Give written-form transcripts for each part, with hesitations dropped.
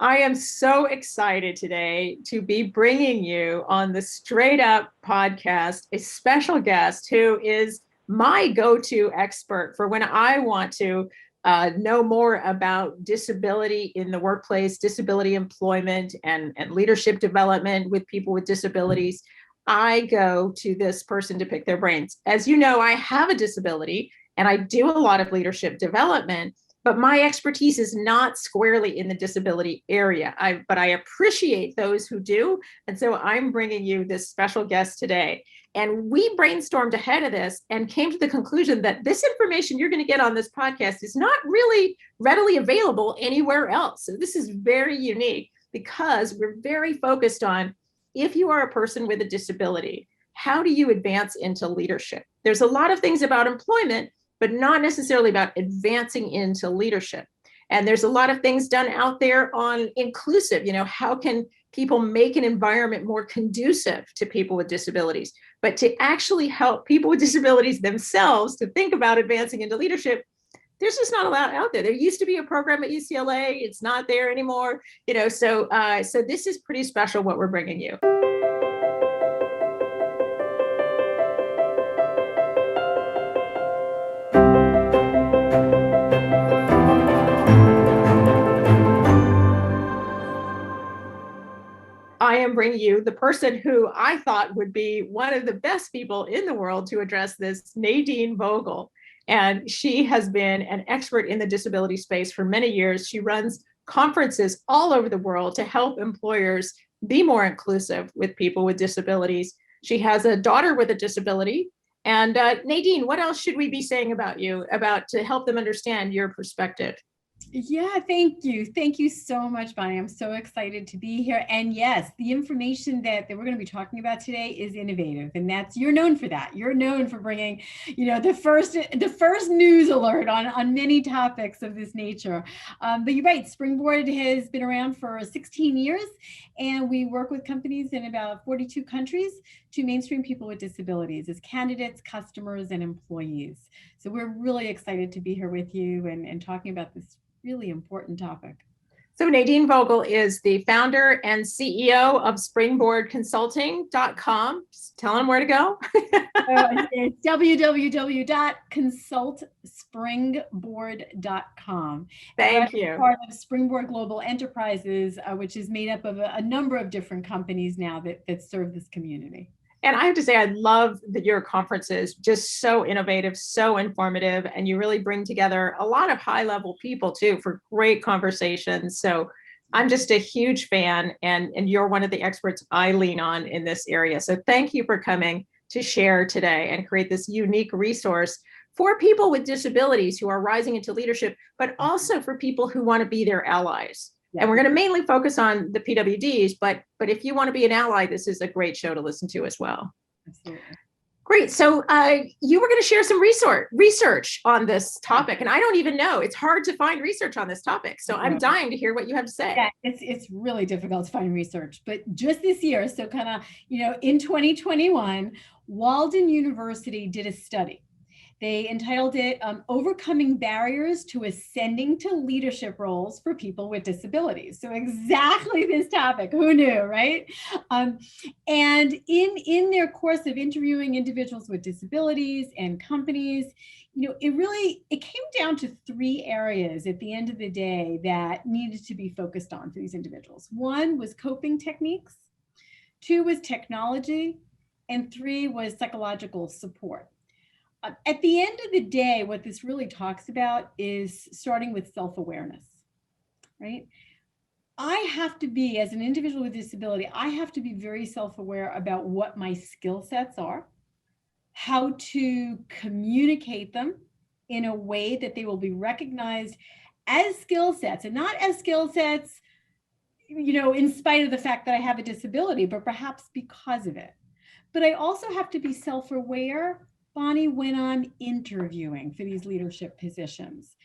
I am so excited today to be bringing you on the Straight Up podcast a special guest who is my go-to expert for when I want to know more about disability in the workplace, disability employment, and leadership development with people with disabilities. I go to this person to pick their brains. As you know, I have a disability and I do a lot of leadership development, but my expertise is not squarely in the disability area. But I appreciate those who do. And so I'm bringing you this special guest today. And we brainstormed ahead of this and came to the conclusion that this information you're going to get on this podcast is not really readily available anywhere else. So this is very unique because we're very focused on, if you are a person with a disability, how do you advance into leadership? There's a lot of things about employment, but not necessarily about advancing into leadership. And there's a lot of things done out there on inclusive, how can people make an environment more conducive to people with disabilities? But to actually help people with disabilities themselves to think about advancing into leadership, there's just not a lot out there. There used to be a program at UCLA. It's not there anymore. So this is pretty special what we're bringing you. I am bringing you the person who I thought would be one of the best people in the world to address this, Nadine Vogel. And she has been an expert in the disability space for many years. She runs conferences all over the world to help employers be more inclusive with people with disabilities. She has a daughter with a disability. And Nadine, what else should we be saying about you, to help them understand your perspective? Yeah, thank you. Thank you so much, Bonnie. I'm so excited to be here. And yes, the information that we're going to be talking about today is innovative. And you're known for that. You're known for bringing, the first news alert on many topics of this nature. But you're right, Springboard has been around for 16 years, and we work with companies in about 42 countries to mainstream people with disabilities as candidates, customers, and employees. So we're really excited to be here with you and talking about this really important topic. So Nadine Vogel is the founder and CEO of springboardconsulting.com. Just tell them where to go. It's www.consultspringboard.com. Thank you. Part of Springboard Global Enterprises, which is made up of a number of different companies now that serve this community. And I have to say, I love that your conferences, just so innovative, so informative, and you really bring together a lot of high-level people too for great conversations. So I'm just a huge fan, and you're one of the experts I lean on in this area. So thank you for coming to share today and create this unique resource for people with disabilities who are rising into leadership, but also for people who want to be their allies. Yeah. And we're going to mainly focus on the PWDs, but if you want to be an ally, this is a great show to listen to as well. Absolutely. Great. So you were going to share some research on this topic, and I don't even know. It's hard to find research on this topic. So I'm dying to hear what you have to say. Yeah, it's really difficult to find research, but just this year, so kind of, in 2021, Walden University did a study. They entitled it Overcoming Barriers to Ascending to Leadership Roles for People with Disabilities. So exactly this topic, who knew, right? And in their course of interviewing individuals with disabilities and companies, it came down to three areas at the end of the day that needed to be focused on for these individuals. One was coping techniques, two was technology, and three was psychological support. At the end of the day, what this really talks about is starting with self-awareness, right? I have to be, as an individual with disability, I have to be very self-aware about what my skill sets are, how to communicate them in a way that they will be recognized as skill sets, and not as skill sets, in spite of the fact that I have a disability, but perhaps because of it. But I also have to be self-aware, Bonnie, when I'm interviewing for these leadership positions.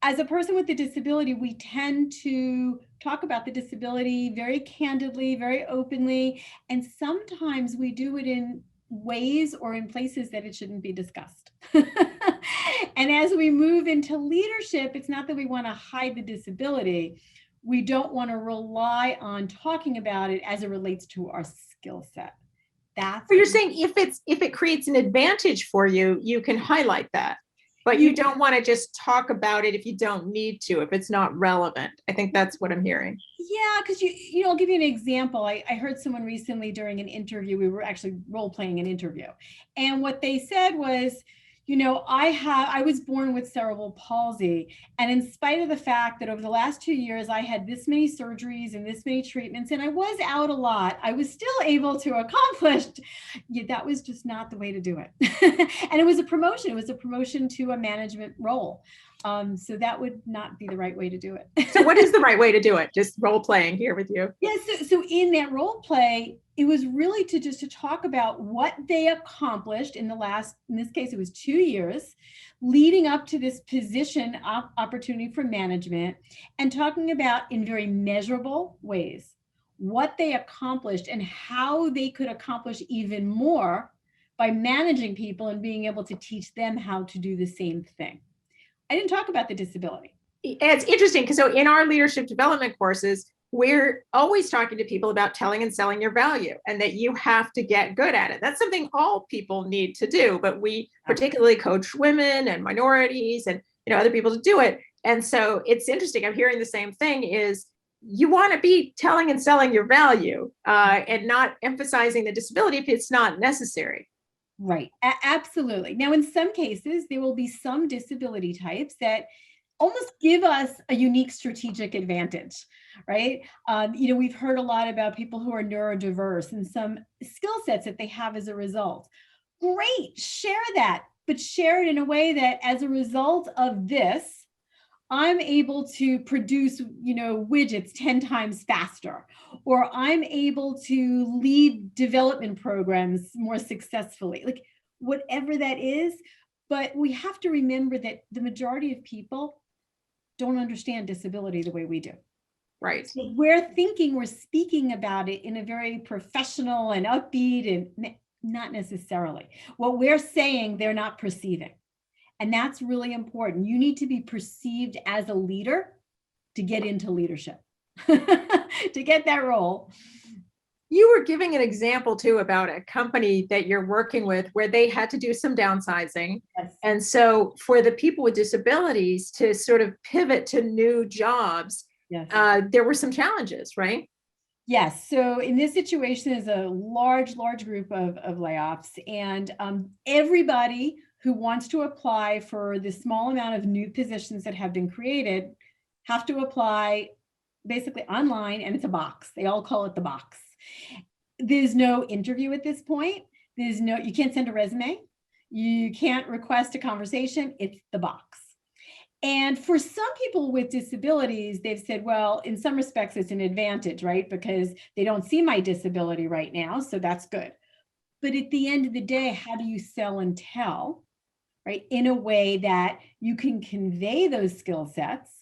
As a person with a disability, we tend to talk about the disability very candidly, very openly, and sometimes we do it in ways or in places that it shouldn't be discussed. And as we move into leadership, it's not that we want to hide the disability. we don't want to rely on talking about it as it relates to our skill set. That's So you're saying if it creates an advantage for you, you can highlight that, but you don't want to just talk about it if you don't need to, if it's not relevant. I think that's what I'm hearing. Yeah, because I'll give you an example. I heard someone recently during an interview. We were actually role playing an interview, and what they said was, I was born with cerebral palsy, and in spite of the fact that over the last 2 years I had this many surgeries and this many treatments, and I was out a lot, I was still able to accomplish. Yeah, that was just not the way to do it. And it was a promotion. It was a promotion to a management role. So that would not be the right way to do it. So what is the right way to do it? Just role playing here with you. Yeah, so in that role play, it was really to talk about what they accomplished in this case, it was 2 years, leading up to this position opportunity for management, and talking about in very measurable ways what they accomplished and how they could accomplish even more by managing people and being able to teach them how to do the same thing. I didn't talk about the disability. It's interesting because so in our leadership development courses, we're always talking to people about telling and selling your value and that you have to get good at it. That's something all people need to do, but we particularly coach women and minorities and other people to do it. And so it's interesting. I'm hearing the same thing is you want to be telling and selling your value and not emphasizing the disability if it's not necessary. Right. Absolutely. Now, in some cases, there will be some disability types that almost give us a unique strategic advantage, right? We've heard a lot about people who are neurodiverse and some skill sets that they have as a result. Great, share that, but share it in a way that as a result of this, I'm able to produce, widgets 10 times faster, or I'm able to lead development programs more successfully, like whatever that is. But we have to remember that the majority of people don't understand disability the way we do. Right. So we're speaking about it in a very professional and upbeat, and not necessarily. What we're saying, they're not perceiving. And that's really important. You need to be perceived as a leader to get into leadership, to get that role. You were giving an example too about a company that you're working with where they had to do some downsizing. Yes. And so for the people with disabilities to sort of pivot to new jobs, yes. There were some challenges, right? Yes. So in this situation is a large group of layoffs, and everybody who wants to apply for the small amount of new positions that have been created have to apply basically online, and it's a box. They all call it the box. There's no interview at this point. You can't send a resume. You can't request a conversation. It's the box. And for some people with disabilities, they've said, well, in some respects, it's an advantage, right? Because they don't see my disability right now. So that's good. But at the end of the day, how do you sell and tell, right? In a way that you can convey those skill sets.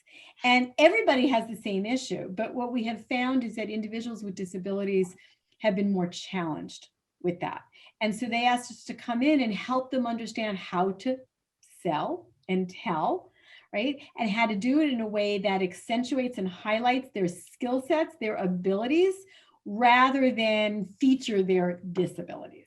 And everybody has the same issue. But what we have found is that individuals with disabilities have been more challenged with that. And so they asked us to come in and help them understand how to sell and tell, right? And how to do it in a way that accentuates and highlights their skill sets, their abilities, rather than feature their disabilities.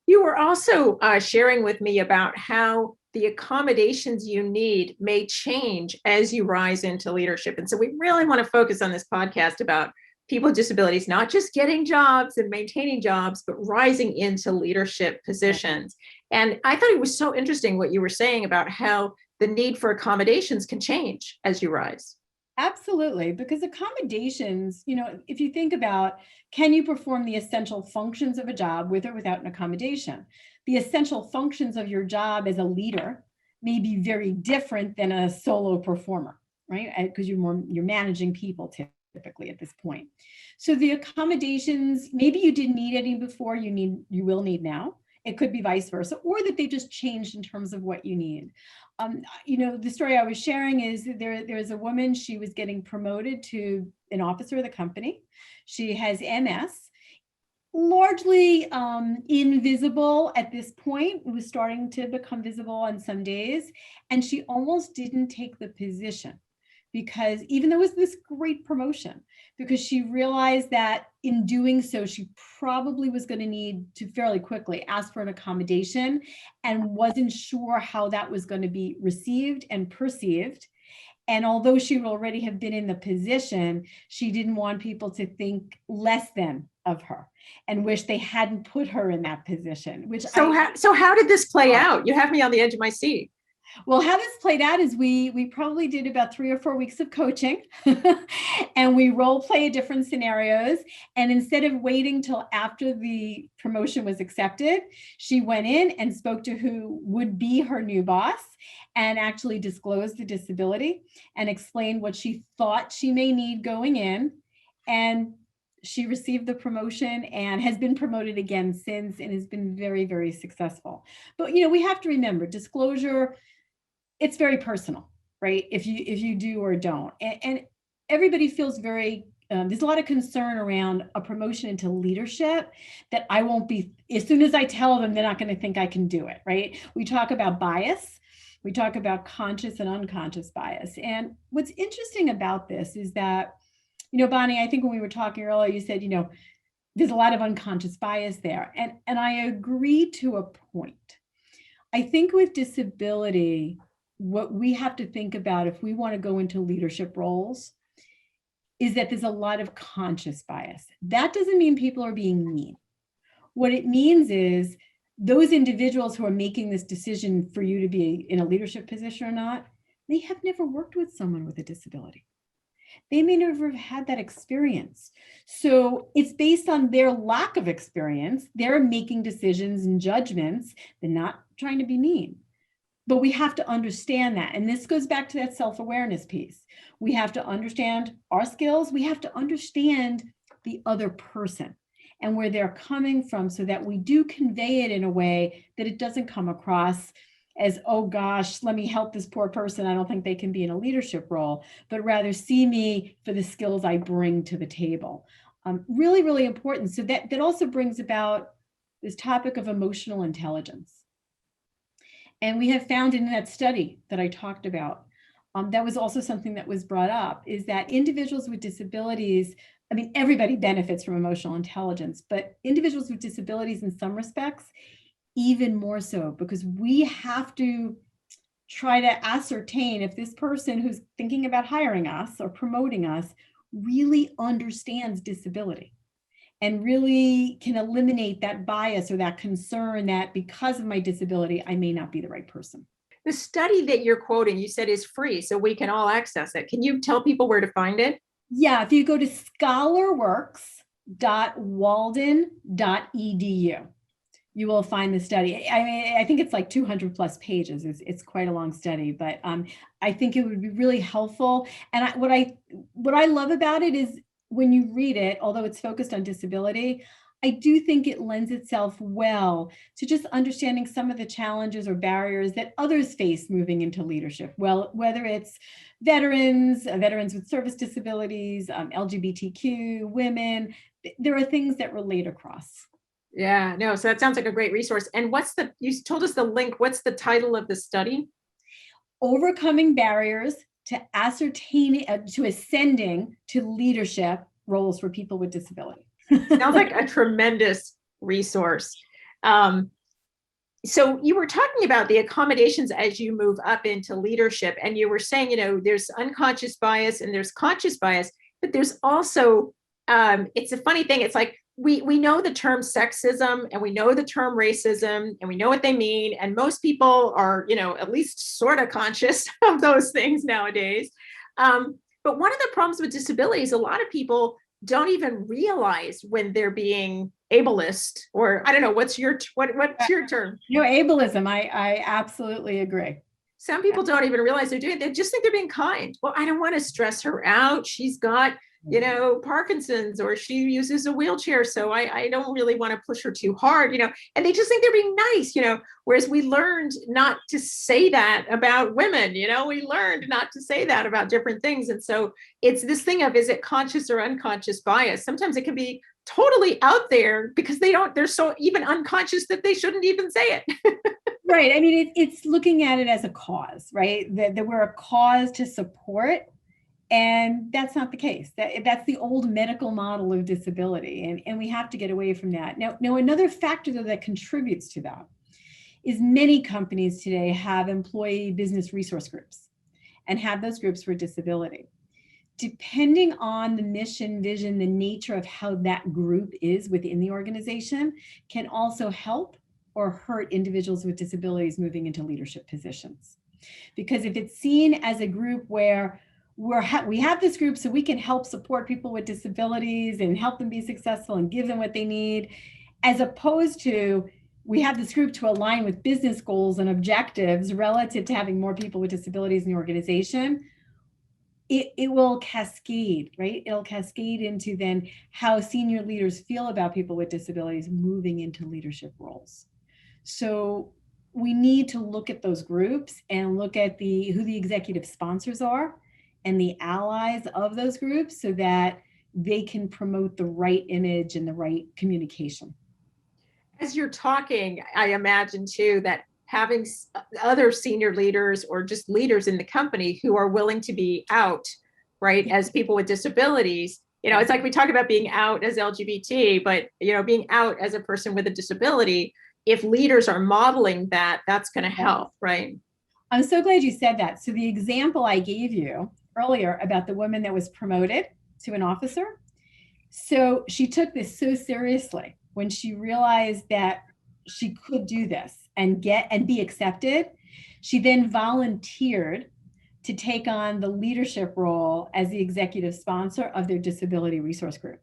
You were also sharing with me about how the accommodations you need may change as you rise into leadership. And so we really want to focus on this podcast about people with disabilities, not just getting jobs and maintaining jobs, but rising into leadership positions. And I thought it was so interesting what you were saying about how the need for accommodations can change as you rise. Absolutely, because accommodations, if you think about, can you perform the essential functions of a job with or without an accommodation? The essential functions of your job as a leader may be very different than a solo performer, right? Because you're managing people typically at this point. So the accommodations, maybe you didn't need any before, you will need now. It could be vice versa, or that they just changed in terms of what you need. The story I was sharing is there's a woman, she was getting promoted to an officer of the company. She has MS, largely invisible at this point. It was starting to become visible on some days. And she almost didn't take the position because even though it was this great promotion, because she realized that in doing so, she probably was going to need to fairly quickly ask for an accommodation and wasn't sure how that was going to be received and perceived. And although she would already have been in the position, she didn't want people to think less than of her and wish they hadn't put her in that position. So how did this play out? You have me on the edge of my seat. Well, how this played out is we probably did about 3 or 4 weeks of coaching and we role play different scenarios. And instead of waiting till after the promotion was accepted, she went in and spoke to who would be her new boss and actually disclosed the disability and explained what she thought she may need going in. And she received the promotion and has been promoted again since and has been very, very successful. But, we have to remember disclosure, it's very personal, right? If you do or don't. And everybody feels very, there's a lot of concern around a promotion into leadership that I won't be, as soon as I tell them, they're not going to think I can do it, right? We talk about bias. We talk about conscious and unconscious bias. And what's interesting about this is that, Bonnie, I think when we were talking earlier, you said, there's a lot of unconscious bias there. And I agree to a point. I think with disability, what we have to think about if we want to go into leadership roles is that there's a lot of conscious bias. That doesn't mean people are being mean. What it means is those individuals who are making this decision for you to be in a leadership position or not, they have never worked with someone with a disability. They may never have had that experience. So it's based on their lack of experience. They're making decisions and judgments. They're not trying to be mean. But we have to understand that. And this goes back to that self-awareness piece. We have to understand our skills. We have to understand the other person and where they're coming from so that we do convey it in a way that it doesn't come across as, oh gosh, let me help this poor person. I don't think they can be in a leadership role, but rather see me for the skills I bring to the table. Really, really important. So that also brings about this topic of emotional intelligence. And we have found in that study that I talked about, that was also something that was brought up, is that individuals with disabilities, everybody benefits from emotional intelligence, but individuals with disabilities in some respects, even more so, because we have to try to ascertain if this person who's thinking about hiring us or promoting us really understands disability and really can eliminate that bias or that concern that because of my disability, I may not be the right person. The study that you're quoting, you said is free, so we can all access it. Can you tell people where to find it? Yeah, if you go to scholarworks.walden.edu, you will find the study. I think it's like 200 plus pages. It's quite a long study, but I think it would be really helpful. And what I love about it is when you read it, although it's focused on disability, I do think it lends itself well to just understanding some of the challenges or barriers that others face moving into leadership. Well, whether it's veterans with service disabilities, LGBTQ, women, there are things that relate across. Yeah, no, so that sounds like a great resource. And you told us the link, what's the title of the study? Overcoming Barriers to Ascending to Leadership Roles for People with Disability. Sounds like a tremendous resource. So you were talking about the accommodations as you move up into leadership, and you were saying, there's unconscious bias and there's conscious bias, but there's also, it's a funny thing. It's like, we know the term sexism and we know the term racism and we know what they mean. And most people are, at least sort of conscious of those things nowadays. But one of the problems with disabilities, a lot of people don't even realize when they're being ableist, or I don't know, what's your term? Ableism. I absolutely agree. Some people don't even realize they're doing it. They just think they're being kind. Well, I don't want to stress her out. She's got Parkinson's, or she uses a wheelchair, so I don't really want to push her too hard, and they just think they're being nice, whereas we learned not to say that about women, we learned not to say that about different things. And so it's this thing of, is it conscious or unconscious bias? Sometimes it can be totally out there because they're so even unconscious that they shouldn't even say it. Right. It's looking at it as a cause, right? That we're a cause to support And that's not the case. That's the old medical model of disability. And we have to get away from that. Now, another factor though that contributes to that is many companies today have employee business resource groups and have those groups for disability. Depending on the mission, vision, the nature of how that group is within the organization can also help or hurt individuals with disabilities moving into leadership positions. Because if it's seen as a group where we have this group so we can help support people with disabilities and help them be successful and give them what they need, as opposed to we have this group to align with business goals and objectives relative to having more people with disabilities in the organization, it will cascade, right? It'll cascade into then how senior leaders feel about people with disabilities moving into leadership roles. So we need to look at those groups and look at who the executive sponsors are and the allies of those groups so that they can promote the right image and the right communication. As you're talking, I imagine too that having other senior leaders or just leaders in the company who are willing to be out, right, as people with disabilities, it's like we talk about being out as LGBT, but, being out as a person with a disability, if leaders are modeling that, that's going to help, right? I'm so glad you said that. So the example I gave you earlier about the woman that was promoted to an officer, so she took this so seriously when she realized that she could do this and be accepted. She then volunteered to take on the leadership role as the executive sponsor of their disability resource group,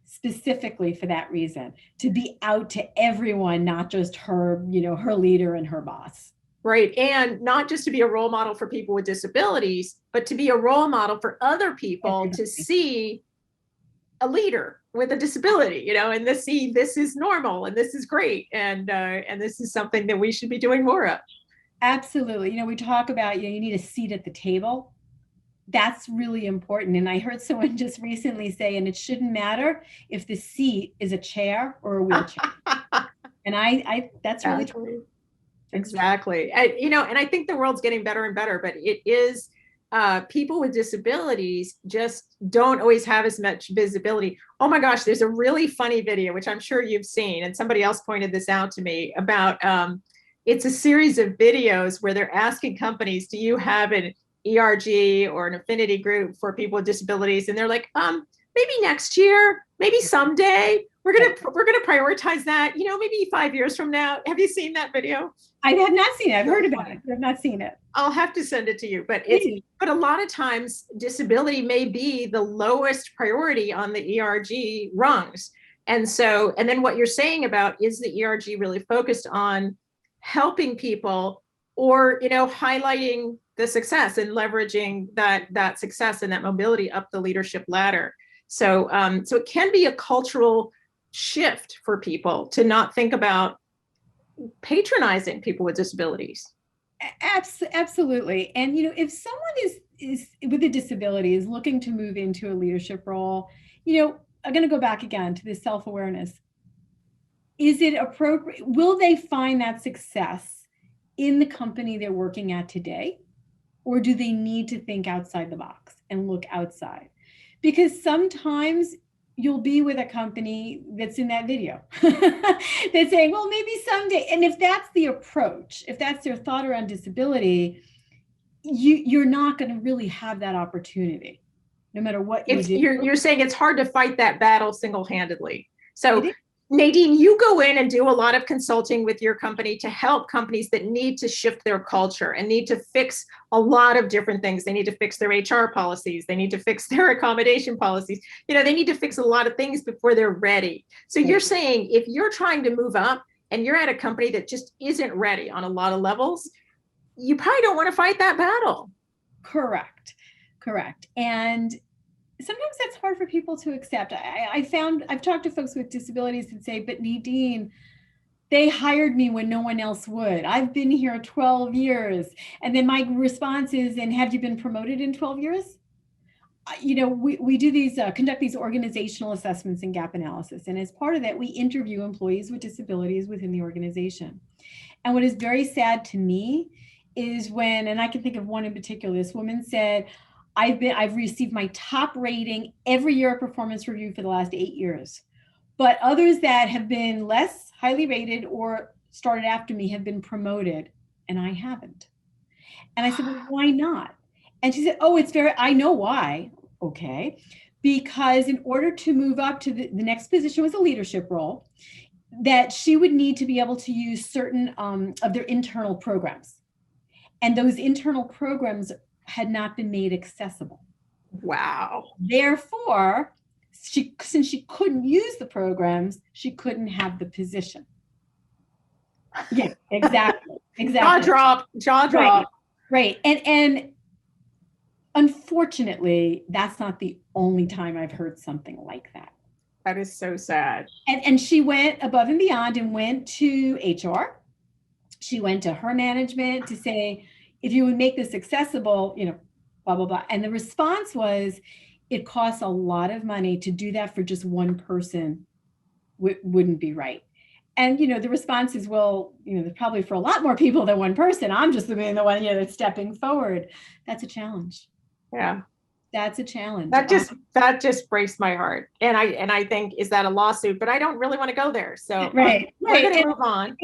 specifically for that reason, to be out to everyone, not just her, her leader and her boss. Right. And not just to be a role model for people with disabilities, but to be a role model for other people to see a leader with a disability, and to see this is normal and this is great. And this is something that we should be doing more of. Absolutely. We talk about, you need a seat at the table. That's really important. And I heard someone just recently say, and it shouldn't matter if the seat is a chair or a wheelchair. And that's really true. Exactly. And I think the world's getting better and better, but it is people with disabilities just don't always have as much visibility. Oh my gosh, there's a really funny video, which I'm sure you've seen, and somebody else pointed this out to me about, it's a series of videos where they're asking companies, do you have an ERG or an affinity group for people with disabilities? And they're like, maybe next year, maybe someday. We're gonna prioritize that, maybe 5 years from now. Have you seen that video? I have not seen it. I've heard about it, but I've not seen it. I'll have to send it to you. But a lot of times disability may be the lowest priority on the ERG rungs. And then what you're saying about, is the ERG really focused on helping people or, highlighting the success and leveraging that success and that mobility up the leadership ladder. So it can be a cultural shift for people to not think about patronizing people with disabilities. Absolutely. And, if someone is with a disability is looking to move into a leadership role, I'm going to go back again to this self-awareness. Is it appropriate? Will they find that success in the company they're working at today? Or do they need to think outside the box and look outside? Because sometimes you'll be with a company that's in that video that's saying, well, maybe someday. And if that's the approach, if that's their thought around disability, you're not going to really have that opportunity, no matter what you do. You're saying it's hard to fight that battle single-handedly. So Nadine, you go in and do a lot of consulting with your company to help companies that need to shift their culture and need to fix a lot of different things. They need to fix their HR policies. They need to fix their accommodation policies. They need to fix a lot of things before they're ready. So you're saying if you're trying to move up and you're at a company that just isn't ready on a lot of levels, you probably don't want to fight that battle. Correct. And sometimes that's hard for people to accept. I've talked to folks with disabilities and say, but Nadine, they hired me when no one else would. I've been here 12 years. And then my response is, and have you been promoted in 12 years? We do conduct these organizational assessments and gap analysis. And as part of that, we interview employees with disabilities within the organization. And what is very sad to me is when, and I can think of one in particular, this woman said, I've received my top rating every year of performance review for the last 8 years. But others that have been less highly rated or started after me have been promoted, and I haven't. And I said, well, why not? And she said, oh, I know why. Okay. Because in order to move up to the next position was a leadership role, that she would need to be able to use certain of their internal programs. And those internal programs had not been made accessible. Wow. Therefore, since she couldn't use the programs, she couldn't have the position. Yeah, exactly. Jaw drop. Right. And unfortunately, that's not the only time I've heard something like that. That is so sad. And she went above and beyond and went to HR. She went to her management to say, if you would make this accessible, blah, blah, blah. And the response was, it costs a lot of money to do that for just one person. Wouldn't be right. And, the response is, well, probably for a lot more people than one person. I'm just the one, that's stepping forward. That's a challenge. Yeah. That's a challenge. That just breaks my heart. And I think, is that a lawsuit? But I don't really want to go there. So right. We're going to move on.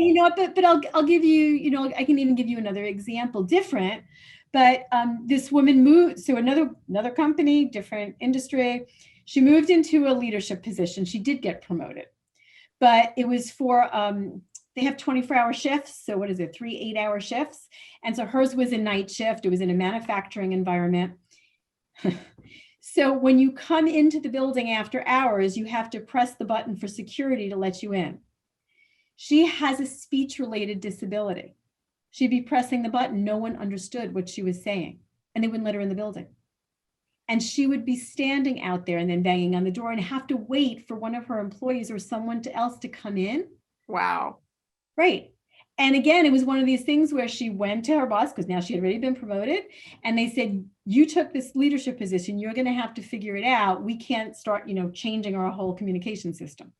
But I'll give you, I can even give you another example, different. But this woman moved, so another company, different industry. She moved into a leadership position. She did get promoted, but it was for, they have 24-hour shifts. So what is it, 3 8-hour shifts? And so hers was a night shift. It was in a manufacturing environment. So when you come into the building after hours, you have to press the button for security to let you in. She has a speech-related disability. She'd be pressing the button. No one understood what she was saying, and they wouldn't let her in the building. And she would be standing out there and then banging on the door and have to wait for one of her employees or someone else to come in. Wow. Right. And again, it was one of these things where she went to her boss, because now she had already been promoted, and they said, you took this leadership position, you're going to have to figure it out. We can't start, changing our whole communication system.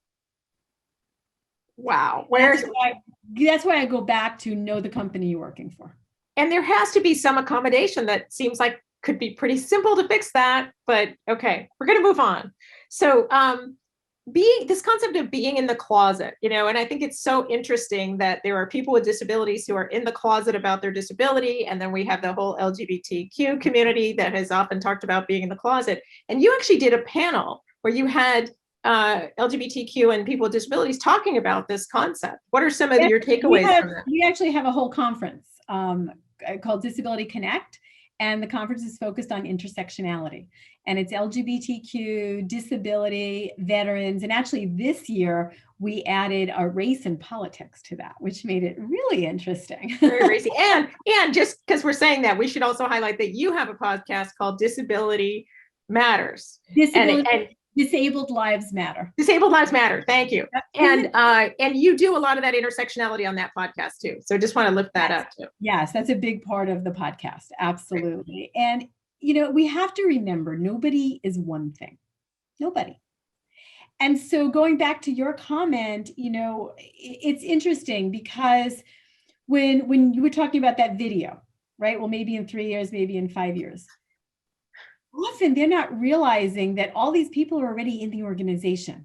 Wow. That's why I go back to know the company you're working for. And there has to be some accommodation that seems like could be pretty simple to fix that, but okay, we're going to move on. So, this concept of being in the closet, and I think it's so interesting that there are people with disabilities who are in the closet about their disability. And then we have the whole LGBTQ community that has often talked about being in the closet. And you actually did a panel where you had LGBTQ and people with disabilities talking about this concept. What are some of your takeaways from that? We actually have a whole conference called Disability Connect. And the conference is focused on intersectionality. And it's LGBTQ, disability, veterans. And actually this year, we added a race and politics to that, which made it really interesting. Very racy. And just because we're saying that, we should also highlight that you have a podcast called Disability Matters. Disabled Lives Matter. Disabled Lives Matter. Thank you. And you do a lot of that intersectionality on that podcast too. So just want to lift that up too. Yes, that's a big part of the podcast. Absolutely. And, we have to remember, nobody is one thing. Nobody. And so going back to your comment, it's interesting because when you were talking about that video, right? Well, maybe in 3 years, maybe in 5 years. Often they're not realizing that all these people are already in the organization.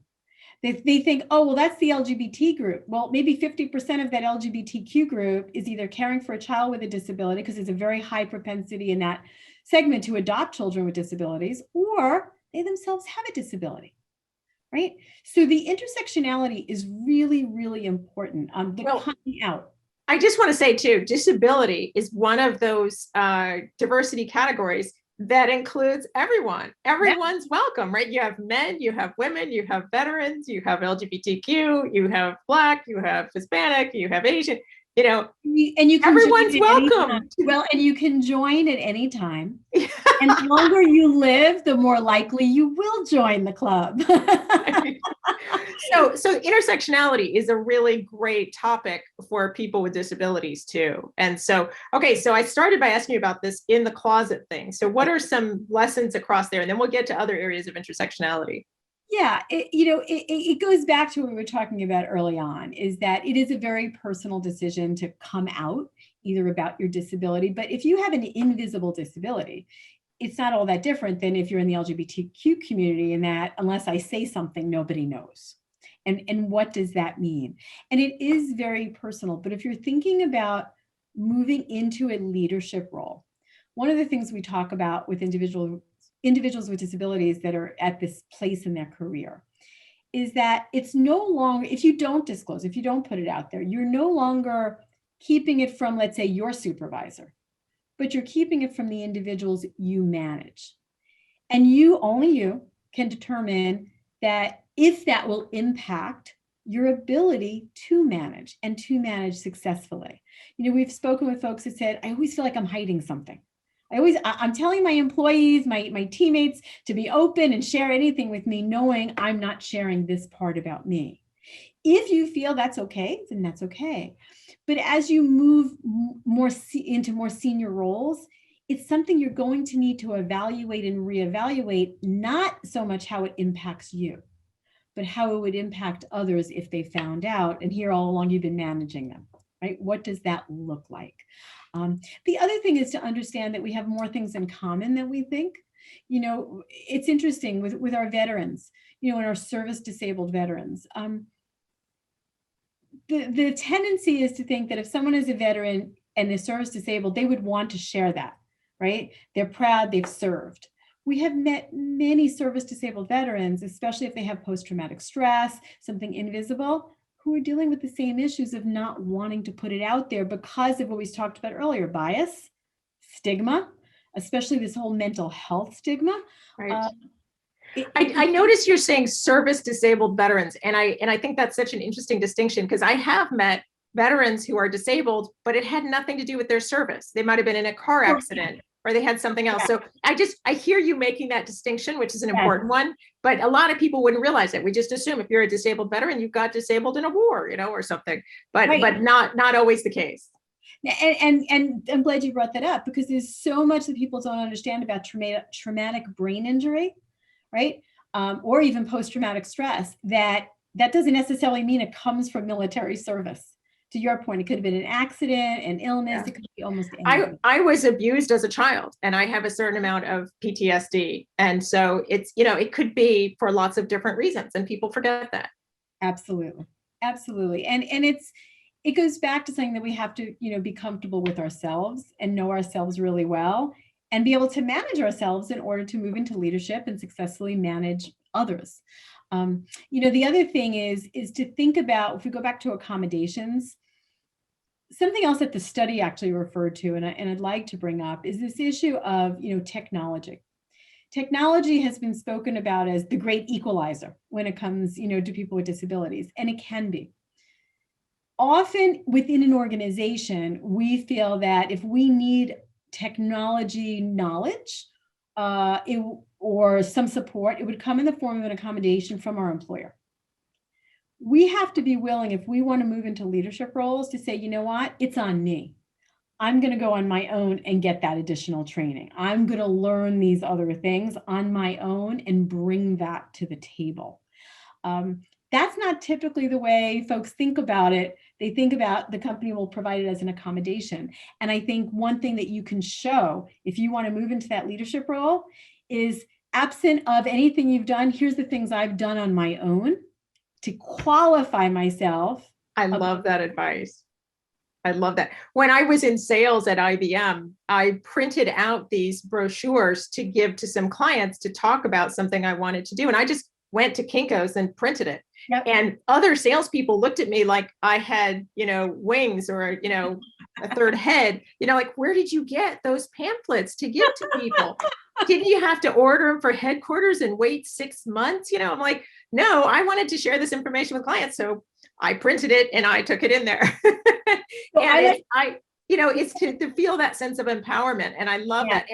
They think, oh, well, that's the LGBT group. Well, maybe 50% of that LGBTQ group is either caring for a child with a disability, because there's a very high propensity in that segment to adopt children with disabilities, or they themselves have a disability, right? So the intersectionality is really, really important. Coming out. I just want to say too, disability is one of those diversity categories that includes everyone. Everyone's welcome, right? You have men, you have women, you have veterans, you have LGBTQ, you have Black, you have Hispanic, you have Asian, and you can everyone's welcome. Well, and you can join at any time. And the longer you live, the more likely you will join the club. So intersectionality is a really great topic for people with disabilities too. And so, okay, so I started by asking you about this in the closet thing. So what are some lessons across there? And then we'll get to other areas of intersectionality. Yeah, it goes back to what we were talking about early on, is that it is a very personal decision to come out either about your disability. But if you have an invisible disability, it's not all that different than if you're in the LGBTQ community, in that unless I say something, nobody knows. And what does that mean? And it is very personal. But if you're thinking about moving into a leadership role, one of the things we talk about with individuals with disabilities that are at this place in their career is that it's no longer, if you don't disclose, if you don't put it out there, you're no longer keeping it from, let's say, your supervisor, but you're keeping it from the individuals you manage. And only you can determine that if that will impact your ability to manage and to manage successfully. We've spoken with folks that said, I always feel like I'm hiding something. I'm telling my employees, my teammates to be open and share anything with me, knowing I'm not sharing this part about me. If you feel that's okay, then that's okay. But as you move into more senior roles, it's something you're going to need to evaluate and reevaluate, not so much how it impacts you, but how it would impact others if they found out. And here all along, you've been managing them, right? What does that look like? The other thing is to understand that we have more things in common than we think. It's interesting with our veterans, and our service disabled veterans. The tendency is to think that if someone is a veteran and they're service disabled, they would want to share that, right? They're proud they've served. We have met many service disabled veterans, especially if they have post-traumatic stress, something invisible, who are dealing with the same issues of not wanting to put it out there because of what we talked about earlier, bias, stigma, especially this whole mental health stigma. Right. I notice you're saying service disabled veterans, and I think that's such an interesting distinction, because I have met veterans who are disabled, but it had nothing to do with their service. They might have been in a car accident, or they had something else. So I hear you making that distinction, which is an important one, but a lot of people wouldn't realize it. We just assume if you're a disabled veteran, you've got disabled in a war, or something, but not always the case. And I'm glad you brought that up, because there's so much that people don't understand about traumatic brain injury, right? Or even post-traumatic stress, that doesn't necessarily mean it comes from military service. To your point, it could have been an accident, an illness, it could be almost anything. I was abused as a child, and I have a certain amount of PTSD. And so it's, it could be for lots of different reasons, and people forget that. Absolutely. Absolutely. And it goes back to saying that we have to, be comfortable with ourselves and know ourselves really well, and be able to manage ourselves in order to move into leadership and successfully manage others. The other thing is to think about, if we go back to accommodations, something else that the study actually referred to, and I'd like to bring up, is this issue of, technology. Technology has been spoken about as the great equalizer when it comes, to people with disabilities, and it can be. Often within an organization, we feel that if we need technology knowledge or some support, it would come in the form of an accommodation from our employer. We have to be willing, if we want to move into leadership roles, to say, you know what, it's on me. I'm going to go on my own and get that additional training. I'm going to learn these other things on my own and bring that to the table. That's not typically the way folks think about it. They think about the company will provide it as an accommodation. And I think one thing that you can show if you want to move into that leadership role is, absent of anything you've done, here's the things I've done on my own to qualify myself. I love that advice. I love that. When I was in sales at IBM, I printed out these brochures to give to some clients to talk about something I wanted to do. And I just went to Kinko's and printed it. Yep. And other salespeople looked at me like I had, wings or, a third head, like, where did you get those pamphlets to give to people? Didn't you have to order them for headquarters and wait 6 months? I'm like, no, I wanted to share this information with clients. So I printed it and I took it in there. And it's to feel that sense of empowerment. And I love that.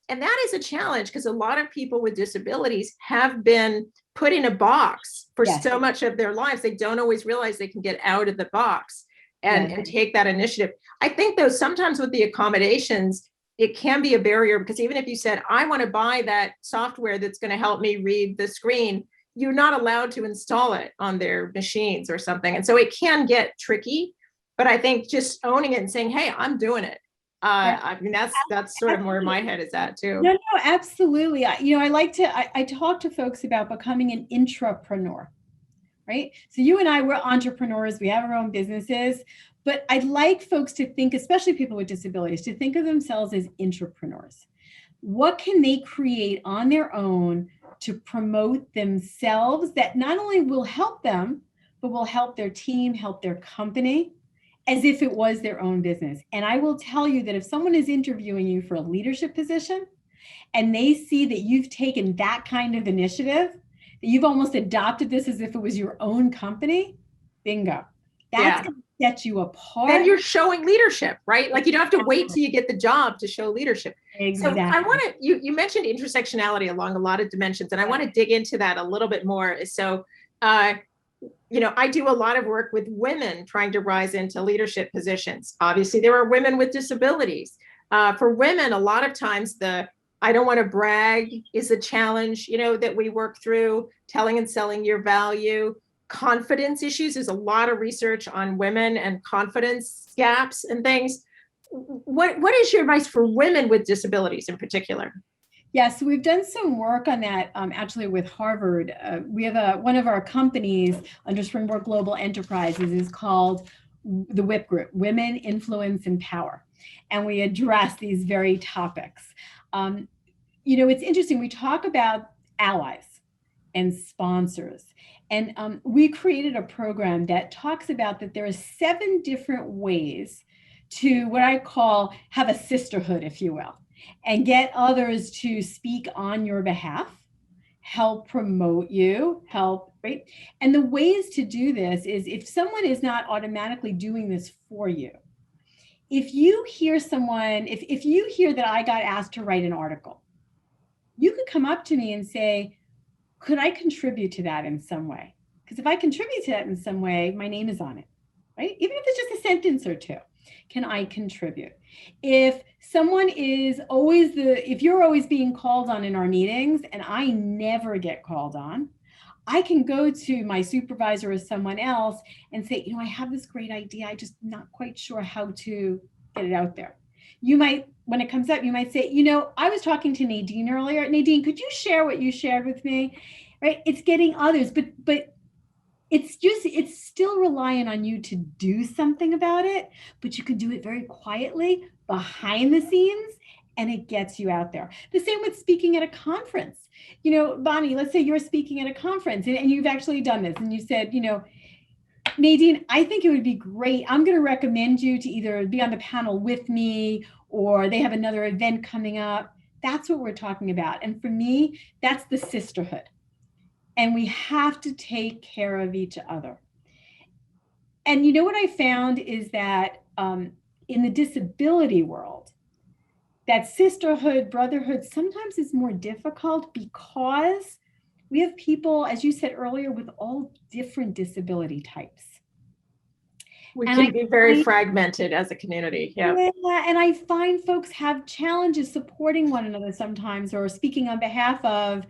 And that is a challenge, because a lot of people with disabilities have been put in a box for so much of their lives. They don't always realize they can get out of the box and take that initiative. I think, though, sometimes with the accommodations, it can be a barrier, because even if you said, I want to buy that software that's going to help me read the screen, you're not allowed to install it on their machines or something. And so it can get tricky. But I think just owning it and saying, hey, I'm doing it. Yeah, I mean, that's sort of where my head is at too. no, no, absolutely. I like to, I talk to folks about becoming an intrapreneur, right? So you and I, we're entrepreneurs, we have our own businesses, but I'd like folks to think, especially people with disabilities, to think of themselves as intrapreneurs. What can they create on their own to promote themselves that not only will help them, but will help their team, help their company, as if it was their own business. And I will tell you that if someone is interviewing you for a leadership position and they see that you've taken that kind of initiative, that you've almost adopted this as if it was your own company, bingo. That's going to set you apart. Then you're showing leadership, right? Like you don't have to wait till you get the job to show leadership. Exactly. So I want to, you mentioned intersectionality along a lot of dimensions, and I want to dig into that a little bit more. So, I do a lot of work with women trying to rise into leadership positions. Obviously, there are women with disabilities. For women, a lot of times I don't want to brag is a challenge, that we work through, telling and selling your value. Confidence issues. There's a lot of research on women and confidence gaps and things. What is your advice for women with disabilities in particular? Yeah, so we've done some work on that actually with Harvard. We have one of our companies under Springboard Global Enterprises is called the WIP Group, Women, Influence, and Power. And we address these very topics. It's interesting. We talk about allies and sponsors. And we created a program that talks about that there are 7 different ways to what I call have a sisterhood, if you will, and get others to speak on your behalf, help promote you, right? And the ways to do this is if someone is not automatically doing this for you, if you hear someone, if you hear that I got asked to write an article, you could come up to me and say, could I contribute to that in some way? Because if I contribute to that in some way, my name is on it, right? Even if it's just a sentence or 2, can I contribute? If someone is always if you're always being called on in our meetings and I never get called on, I can go to my supervisor or someone else and say, I have this great idea. I'm just not quite sure how to get it out there. You might, when it comes up, you might say, I was talking to Nadine earlier. Nadine, could you share what you shared with me? Right? It's getting others, but it's still reliant on you to do something about it, but you can do it very quietly behind the scenes and it gets you out there. The same with speaking at a conference. Bonnie, let's say you're speaking at a conference and you've actually done this and you said, Nadine, I think it would be great. I'm going to recommend you to either be on the panel with me or they have another event coming up. That's what we're talking about. And for me, that's the sisterhood. And we have to take care of each other. And what I found is that in the disability world, that sisterhood, brotherhood sometimes is more difficult because we have people, as you said earlier, with all different disability types. We can be very fragmented as a community. Yeah. And I find folks have challenges supporting one another sometimes or speaking on behalf of,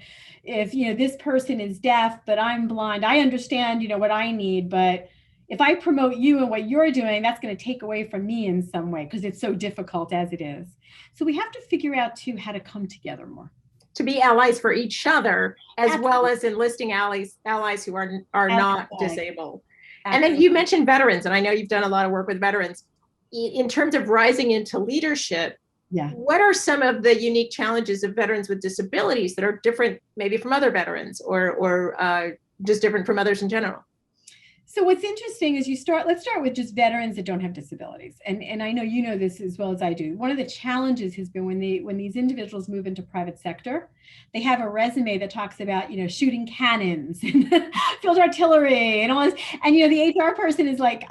if, this person is deaf, but I'm blind, I understand, what I need, but if I promote you and what you're doing, that's going to take away from me in some way because it's so difficult as it is. So we have to figure out too how to come together more. To be allies for each other, as well as enlisting allies who are not disabled. And then you mentioned veterans, and I know you've done a lot of work with veterans. In terms of rising into leadership, what are some of the unique challenges of veterans with disabilities that are different maybe from other veterans or just different from others in general? So what's interesting is let's start with just veterans that don't have disabilities. And I know you know this as well as I do. One of the challenges has been when these individuals move into private sector, they have a resume that talks about, shooting cannons and field artillery and all this. And, the HR person is like,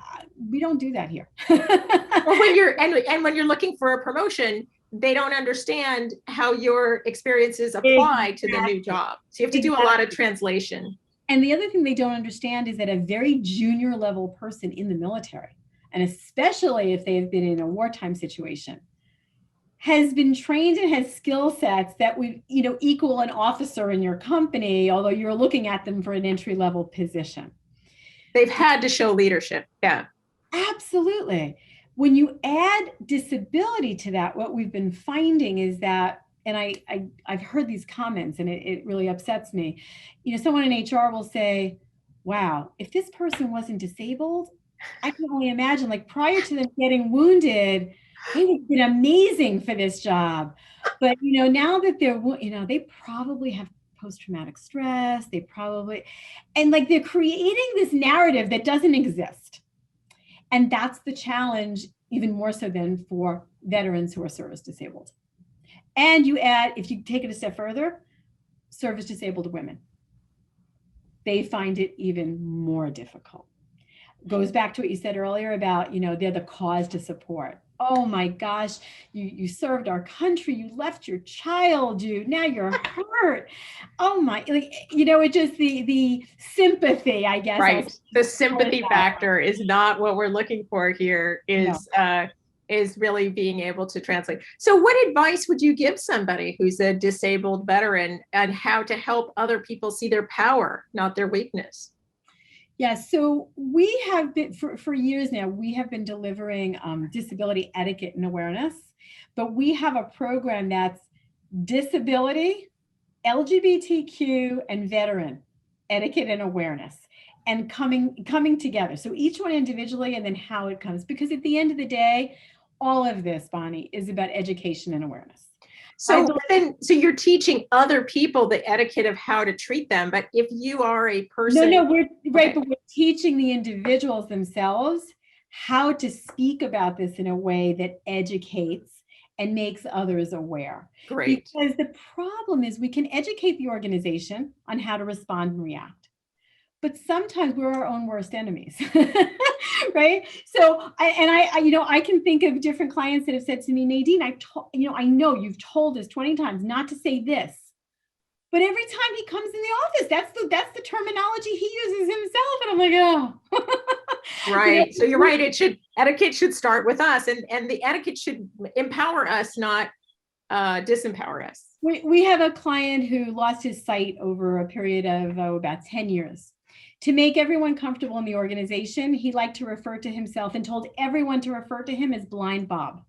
we don't do that here. Well, when you're looking for a promotion, they don't understand how your experiences apply to the new job. So you have to do a lot of translation. And the other thing they don't understand is that a very junior level person in the military, and especially if they've been in a wartime situation, has been trained and has skill sets that would, equal an officer in your company, although you're looking at them for an entry level position. They've had to show leadership. Yeah. Absolutely. When you add disability to that, what we've been finding is that, and I've heard these comments and it really upsets me. Someone in HR will say, wow, if this person wasn't disabled, I can only imagine, like, prior to them getting wounded, they would have been amazing for this job. But, now that they probably have post-traumatic stress, and like they're creating this narrative that doesn't exist. And that's the challenge, even more so than for veterans who are service disabled. And you add, if you take it a step further, service disabled women. They find it even more difficult. Goes back to what you said earlier about, they're the cause to support. Oh my gosh, you served our country, you left your child, now you're hurt. Oh my, it just the sympathy, I guess. Right. The sympathy factor is not what we're looking for here, is really being able to translate. So what advice would you give somebody who's a disabled veteran on how to help other people see their power, not their weakness? Yeah, so we have been, for years now, we have been delivering disability etiquette and awareness, but we have a program that's disability, LGBTQ, and veteran etiquette and awareness, and coming together. So each one individually, and then how it comes, because at the end of the day, all of this, Bonnie, is about education and awareness. So you're teaching other people the etiquette of how to treat them. But if you are a person. No, we're right, but we're teaching the individuals themselves how to speak about this in a way that educates and makes others aware. Great. Because the problem is we can educate the organization on how to respond and react, but sometimes we're our own worst enemies. Right? So I can think of different clients that have said to me, Nadine, I know you've told us 20 times not to say this, but every time he comes in the office, that's the terminology he uses himself. And I'm like, oh. Right. So you're right. Etiquette should start with us, and the etiquette should empower us, not disempower us. We have a client who lost his sight over a period of about 10 years. To make everyone comfortable in the organization, he liked to refer to himself and told everyone to refer to him as Blind Bob.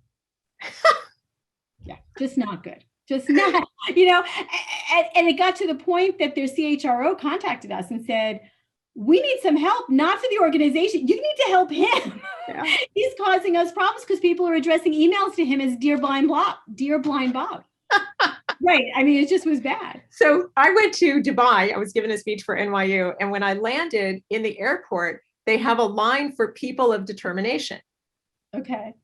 Yeah, just not good. Just not, and it got to the point that their CHRO contacted us and said, we need some help, not for the organization. You need to help him. Yeah. He's causing us problems because people are addressing emails to him as Dear Blind Bob, Dear Blind Bob. Right. I mean, it just was bad. So I went to Dubai. I was given a speech for NYU. And when I landed in the airport, they have a line for people of determination. Okay.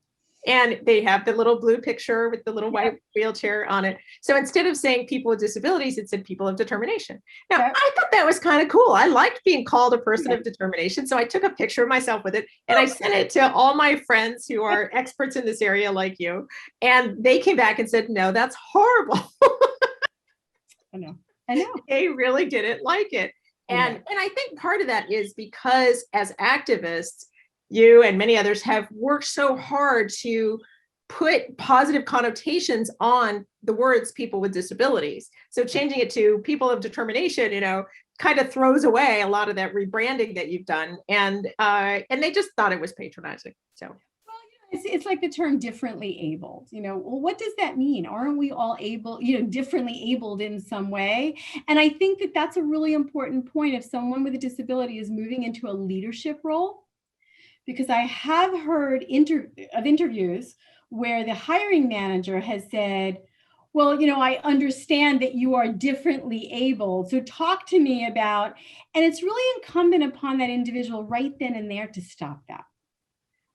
And they have the little blue picture with the little white wheelchair on it. So instead of saying people with disabilities, it said people of determination. Now, I thought that was kind of cool. I liked being called a person of determination. So I took a picture of myself with it and I sent it to all my friends who are experts in this area like you. And they came back and said, no, that's horrible. I know. They really didn't like it. And I think part of that is because as activists, you and many others have worked so hard to put positive connotations on the words people with disabilities. So changing it to people of determination, kind of throws away a lot of that rebranding that you've done. And they just thought it was patronizing. So. Well, it's like the term differently abled, well, what does that mean? Aren't we all able, differently abled in some way? And I think that that's a really important point if someone with a disability is moving into a leadership role. Because I have heard interviews where the hiring manager has said, well, I understand that you are differently able. So talk to me about, and it's really incumbent upon that individual right then and there to stop that,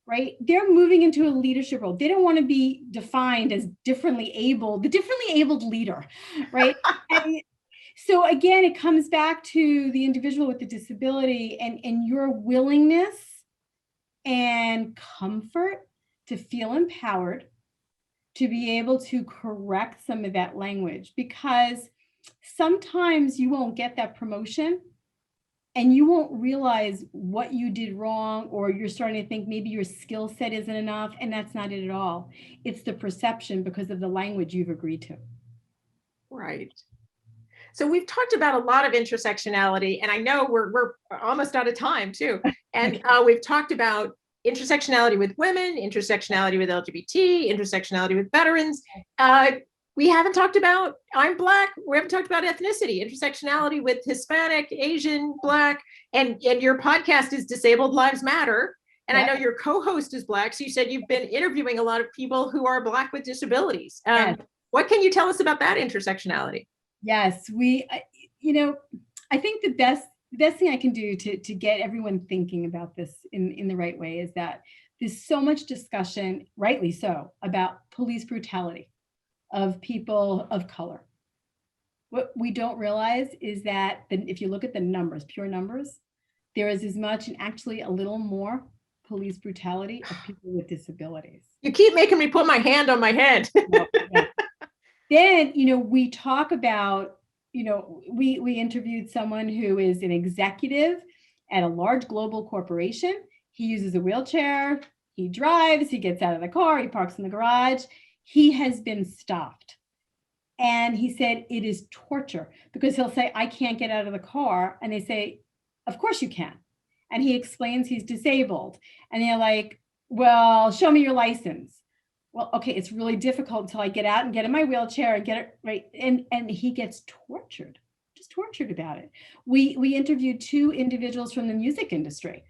right? They're moving into a leadership role. They don't want to be defined as differently able, the differently abled leader, right? And so again, it comes back to the individual with the disability and your willingness and comfort to feel empowered to be able to correct some of that language, because sometimes you won't get that promotion and you won't realize what you did wrong, or you're starting to think maybe your skill set isn't enough, and that's not it at all. It's the perception because of the language you've agreed to. Right. So we've talked about a lot of intersectionality, and I know we're almost out of time too. And we've talked about intersectionality with women, intersectionality with LGBT, intersectionality with veterans. We haven't talked about, I'm Black, we haven't talked about ethnicity, intersectionality with Hispanic, Asian, Black, and your podcast is Disabled Lives Matter. And I know your co-host is Black, so you said you've been interviewing a lot of people who are Black with disabilities. What can you tell us about that intersectionality? Yes, I think the best thing I can do to get everyone thinking about this in the right way is that there's so much discussion, rightly so, about police brutality of people of color. What we don't realize is that if you look at the numbers, pure numbers, there is as much and actually a little more police brutality of people with disabilities. You keep making me put my hand on my head. Then, we talk about, we interviewed someone who is an executive at a large global corporation. He uses a wheelchair, he drives, he gets out of the car, he parks in the garage. He has been stopped. And he said it is torture because he'll say, I can't get out of the car. And they say, of course you can. And he explains he's disabled. And they're like, well, show me your license. Well, okay, it's really difficult until I get out and get in my wheelchair and get it right. And he gets tortured, just tortured about it. We interviewed 2 individuals from the music industry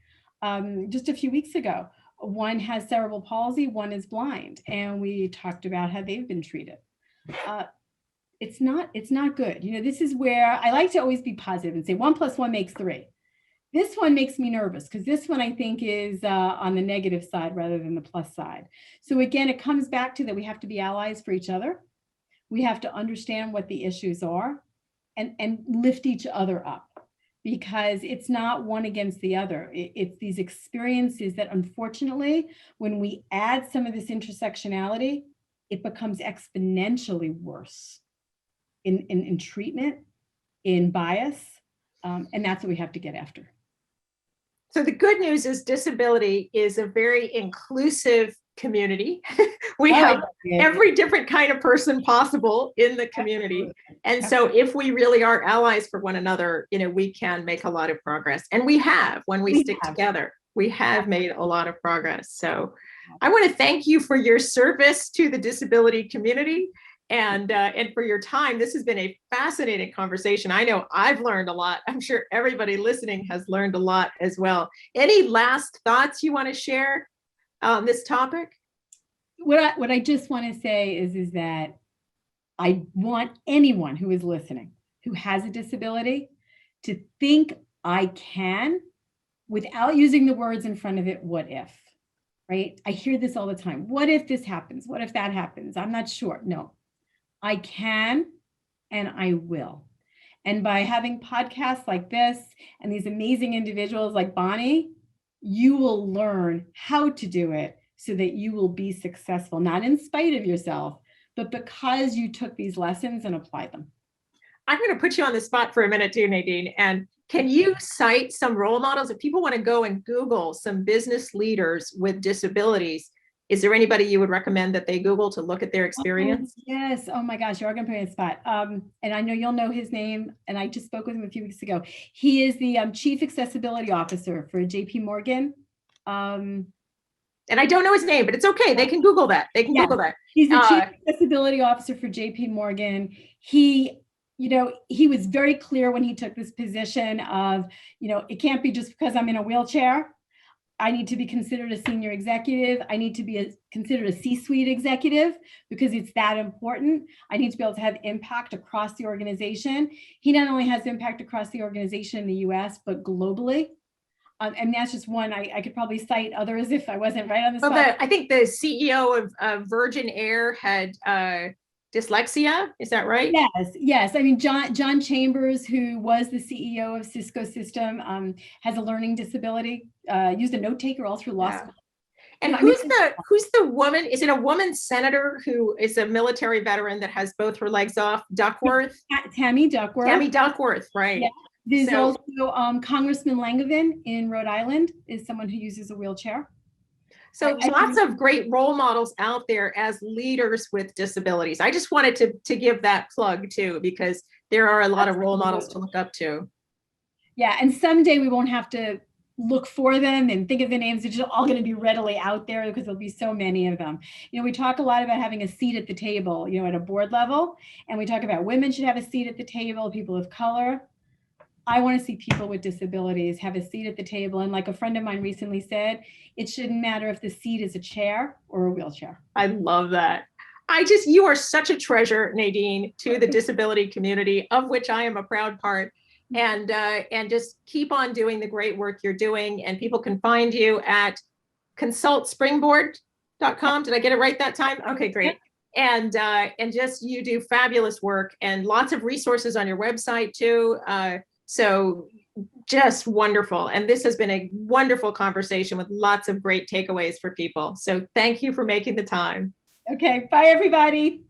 just a few weeks ago. One has cerebral palsy, one is blind. And we talked about how they've been treated. It's not good. This is where I like to always be positive and say 1 + 1 makes 3. This one makes me nervous because this one I think is on the negative side rather than the plus side. So again, it comes back to that we have to be allies for each other. We have to understand what the issues are and lift each other up, because it's not one against the other. It's these experiences that unfortunately, when we add some of this intersectionality, it becomes exponentially worse in treatment, in bias, and that's what we have to get after. So the good news is disability is a very inclusive community. We have every different kind of person possible in the community. And so if we really are allies for one another, we can make a lot of progress. And we have, when we stick together, we have made a lot of progress. So I want to thank you for your service to the disability community and for your time. This has been a fascinating conversation. I know I've learned a lot. I'm sure everybody listening has learned a lot as well. Any last thoughts you want to share on this topic? What I just want to say is that I want anyone who is listening, who has a disability, to think I can, without using the words in front of it, what if, right? I hear this all the time. What if this happens? What if that happens? I'm not sure. No, I can and I will. And by having podcasts like this and these amazing individuals like Bonnie, you will learn how to do it so that you will be successful, not in spite of yourself, but because you took these lessons and applied them. I'm going to put you on the spot for a minute too, Nadine. And can you cite some role models? If people want to go and Google some business leaders with disabilities, is there anybody you would recommend that they Google to look at their experience? Yes. Oh my gosh, you're going to put me on the spot. And I know you'll know his name. And I just spoke with him a few weeks ago. He is the Chief Accessibility Officer for JP Morgan. And I don't know his name, but it's okay. They can Google that. They can Google that. He's the Chief Accessibility Officer for JP Morgan. He was very clear when he took this position of, it can't be just because I'm in a wheelchair. I need to be considered a senior executive. I need to be considered a C-suite executive because it's that important. I need to be able to have impact across the organization. He not only has impact across the organization in the US, but globally. And that's just one. I could probably cite others if I wasn't right on the spot. I think the CEO of Virgin Air had dyslexia. Is that right? Yes. I mean, John Chambers, who was the CEO of Cisco System, has a learning disability. Used a note taker all through law school. And who's the woman? Is it a woman senator who is a military veteran that has both her legs off? Duckworth. Tammy Duckworth. Tammy Duckworth, right? Yeah. There's also Congressman Langevin in Rhode Island is someone who uses a wheelchair. So lots of great role models out there as leaders with disabilities. I just wanted to give that plug too, because there are a lot of role models to look up to. Yeah, and someday we won't have to look for them and think of the names. They're just all going to be readily out there because there'll be so many of them. We talk a lot about having a seat at the table, at a board level, and we talk about women should have a seat at the table, people of color. I want to see people with disabilities have a seat at the table. And like a friend of mine recently said, it shouldn't matter if the seat is a chair or a wheelchair. I love that. You are such a treasure, Nadine, to the disability community, of which I am a proud part. And just keep on doing the great work you're doing. And people can find you at consultspringboard.com. Did I get it right that time? Okay, great. And just you do fabulous work and lots of resources on your website too. So just wonderful. And this has been a wonderful conversation with lots of great takeaways for people. So thank you for making the time. Okay, bye everybody.